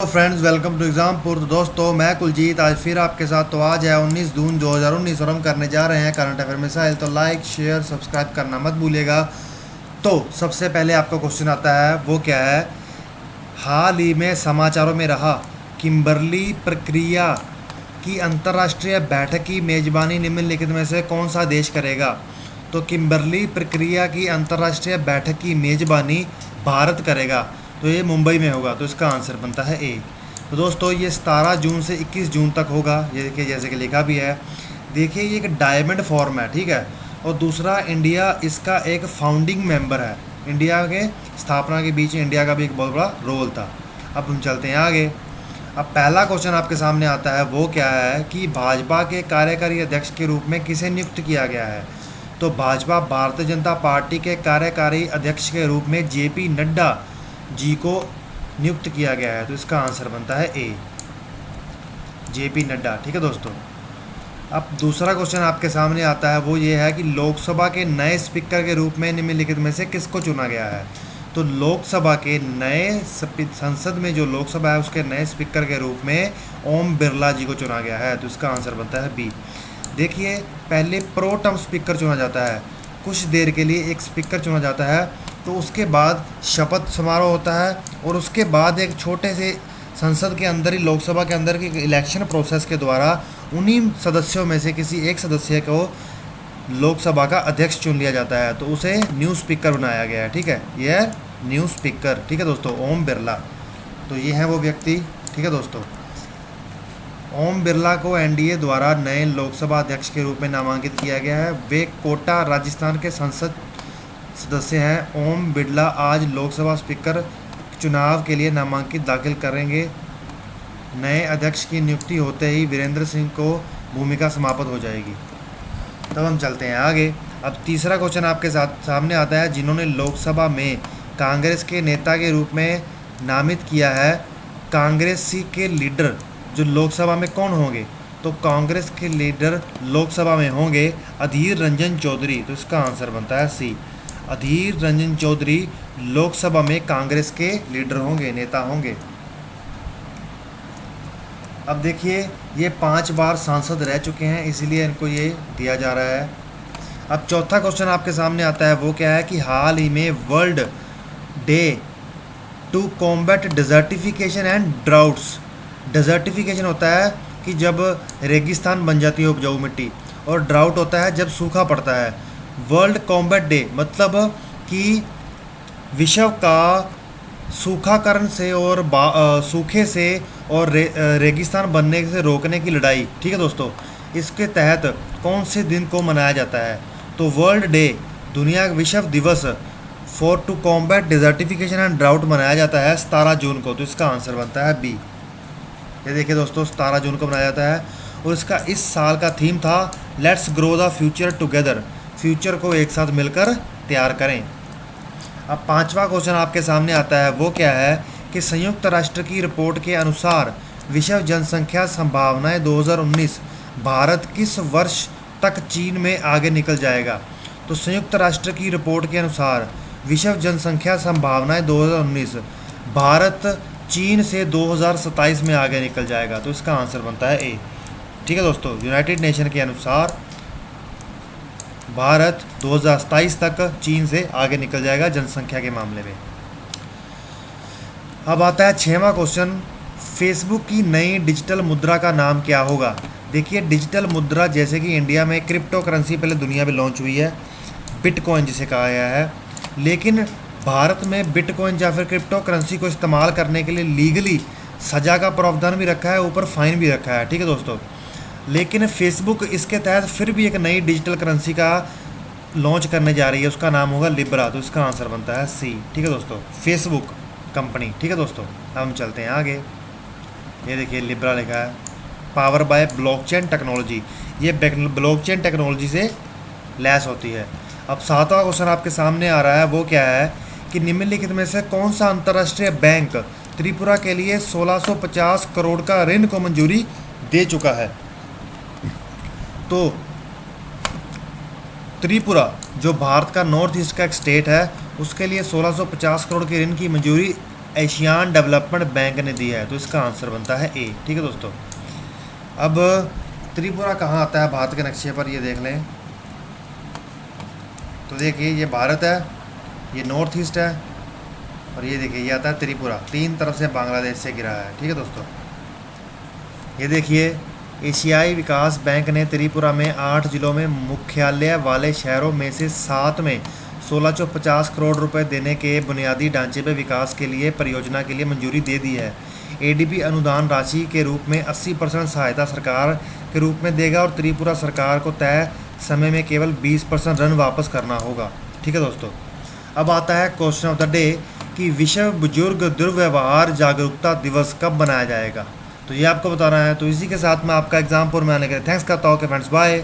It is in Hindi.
Friends, welcome to Exampur. तो दोस्तों, मैं कुलजीत आज फिर आपके साथ। तो आज है 19 जून 2019 और हम करने जा रहे हैं करंट अफेयर मिसाइल। तो लाइक शेयर सब्सक्राइब करना मत भूलिएगा। तो सबसे पहले आपका क्वेश्चन आता है, वो क्या है? हाल ही में समाचारों में रहा किम्बर्ली प्रक्रिया की अंतर्राष्ट्रीय बैठक की मेजबानी निम्नलिखित में से कौन सा देश करेगा? तो किम्बर्ली प्रक्रिया की अंतर्राष्ट्रीय बैठक की मेजबानी भारत करेगा। तो ये मुंबई में होगा। तो इसका आंसर बनता है ए। तो दोस्तों, ये 17 जून से 21 जून तक होगा। ये देखिए, जैसे कि लिखा भी है। देखिए, ये एक डायमंड फॉर्म है, ठीक है। और दूसरा, इंडिया इसका एक फाउंडिंग मेंबर है। इंडिया के स्थापना के बीच इंडिया का भी एक बहुत बड़ा रोल था। अब हम चलते हैं आगे। अब पहला क्वेश्चन आपके सामने आता है, वो क्या है कि भाजपा के कार्यकारी अध्यक्ष के रूप में किसे नियुक्त किया गया है? तो भाजपा भारतीय जनता पार्टी के कार्यकारी अध्यक्ष के रूप में जेपी नड्डा जी को नियुक्त किया गया है। तो इसका आंसर बनता है ए, जेपी नड्डा। ठीक है दोस्तों। अब दूसरा क्वेश्चन आपके सामने आता है, वो ये है कि लोकसभा के नए स्पीकर के रूप में निम्नलिखित में से किसको चुना गया है? तो लोकसभा के नए संसद में जो लोकसभा है उसके नए स्पीकर के रूप में ओम बिरला जी को चुना गया है। तो इसका आंसर बनता है बी। देखिए, पहले प्रो टर्म स्पीकर चुना जाता है, कुछ देर के लिए एक स्पीकर चुना जाता है। तो उसके बाद शपथ समारोह होता है और उसके बाद एक छोटे से संसद के अंदर ही, लोकसभा के अंदर के इलेक्शन प्रोसेस के द्वारा उन्हीं सदस्यों में से किसी एक सदस्य को लोकसभा का अध्यक्ष चुन लिया जाता है। तो उसे न्यू स्पीकर बनाया गया है। ठीक है, यह है न्यू स्पीकर। ठीक है दोस्तों, ओम बिरला। तो ये है वो व्यक्ति। ठीक है दोस्तों, ओम बिरला को एनडीए द्वारा नए लोकसभा अध्यक्ष के रूप में नामांकित किया गया है। वे कोटा राजस्थान के संसद सदस्य हैं। ओम बिरला आज लोकसभा स्पीकर चुनाव के लिए नामांकित दाखिल करेंगे। नए अध्यक्ष की नियुक्ति होते ही वीरेंद्र सिंह को भूमिका समाप्त हो जाएगी। तब हम चलते हैं आगे। अब तीसरा क्वेश्चन आपके साथ सामने आता है, जिन्होंने लोकसभा में कांग्रेस के नेता के रूप में नामित किया है, कांग्रेसी के लीडर जो लोकसभा में कौन होंगे? तो कांग्रेस के लीडर लोकसभा में होंगे अधीर रंजन चौधरी। तो इसका आंसर बनता है सी, अधीर रंजन चौधरी लोकसभा में कांग्रेस के लीडर होंगे, नेता होंगे। अब देखिए, ये 5 बार सांसद रह चुके हैं, इसीलिए इनको ये दिया जा रहा है। अब चौथा क्वेश्चन आपके सामने आता है, वो क्या है कि हाल ही में world day to combat desertification and droughts. Desertification होता है कि जब रेगिस्तान बन जाती है उपजाऊ मिट्टी, और ड्राउट होता है जब सूखा पड़ता है। वर्ल्ड कॉम्बैट डे मतलब कि विश्व का सूखाकरण से और सूखे से और रेगिस्तान बनने से रोकने की लड़ाई। ठीक है दोस्तों, इसके तहत कौन से दिन को मनाया जाता है? तो वर्ल्ड डे, दुनिया विश्व दिवस for to combat desertification and drought मनाया जाता है 17 जून को। तो इसका आंसर बनता है बी। ये देखिए दोस्तों, 17 जून को मनाया जाता है और इसका इस साल का थीम था let's grow the future together. Future को एक साथ मिलकर तैयार करें। अब पांचवा क्वेश्चन आपके सामने आता है, वो क्या है कि संयुक्त राष्ट्र की रिपोर्ट के अनुसार विश्व जनसंख्या संभावनाएं 2019 भारत किस वर्ष तक चीन में आगे निकल जाएगा? तो संयुक्त राष्ट्र की रिपोर्ट के अनुसार विश्व जनसंख्या संभावनाएं 2019 भारत चीन से 2027 में आगे निकल जाएगा। तो इसका आंसर बनता है ए। ठीक है दोस्तों, यूनाइटेड नेशन के अनुसार भारत 2027 तक चीन से आगे निकल जाएगा जनसंख्या के मामले में। अब आता है 6वां क्वेश्चन, फेसबुक की नई डिजिटल मुद्रा का नाम क्या होगा? देखिए, डिजिटल मुद्रा जैसे कि इंडिया में क्रिप्टो करेंसी पहले दुनिया में लॉन्च हुई है, बिटकॉइन जिसे कहा गया है, लेकिन भारत में बिटकॉइन या फिर क्रिप्टो करेंसी को इस्तेमाल करने के लिए लीगली सज़ा का प्रावधान भी रखा है, ऊपर फाइन भी रखा है। ठीक है दोस्तों, लेकिन फेसबुक इसके तहत फिर भी एक नई डिजिटल करेंसी का लॉन्च करने जा रही है, उसका नाम होगा लिब्रा। तो इसका आंसर बनता है सी। ठीक है दोस्तों, फेसबुक कंपनी। ठीक है दोस्तों, हम चलते हैं आगे। ये देखिए, लिब्रा लिखा है, पावर बाय ब्लॉकचेन टेक्नोलॉजी। ये ब्लॉकचेन टेक्नोलॉजी से लैस होती है। अब 7वां क्वेश्चन आपके सामने आ रहा है, वो क्या है कि निम्नलिखित में से कौन सा अंतर्राष्ट्रीय बैंक त्रिपुरा के लिए 1650 करोड़ का ऋण को मंजूरी दे चुका है? तो त्रिपुरा जो भारत का नॉर्थ ईस्ट का एक स्टेट है, उसके लिए 1650 करोड़ के ऋण की मंजूरी एशियान डेवलपमेंट बैंक ने दिया है। तो इसका आंसर बनता है ए। ठीक है दोस्तों, अब त्रिपुरा कहाँ आता है भारत के नक्शे पर, ये देख लें। तो देखिए ये भारत है, ये नॉर्थ ईस्ट है, और ये देखिए ये आता है त्रिपुरा, तीन तरफ से बांग्लादेश से घिरा है। ठीक है दोस्तों, ये देखिए एशियाई विकास बैंक ने त्रिपुरा में 8 जिलों में मुख्यालय वाले शहरों में से 7 में 1650 करोड़ रुपए देने के बुनियादी ढांचे पर विकास के लिए परियोजना के लिए मंजूरी दे दी है। एडीबी अनुदान राशि के रूप में 80% सहायता सरकार के रूप में देगा और त्रिपुरा सरकार को तय समय में केवल 20% ऋण वापस करना होगा। ठीक है दोस्तों, अब आता है क्वेश्चन ऑफ द डे कि विश्व बुजुर्ग दुर्व्यवहार जागरूकता दिवस कब मनाया जाएगा। तो ये आपको बताना है। तो इसी के साथ मैं आपका एग्जाम पर मैं थैंक्स करता हूँ कि फ्रेंड्स, बाय।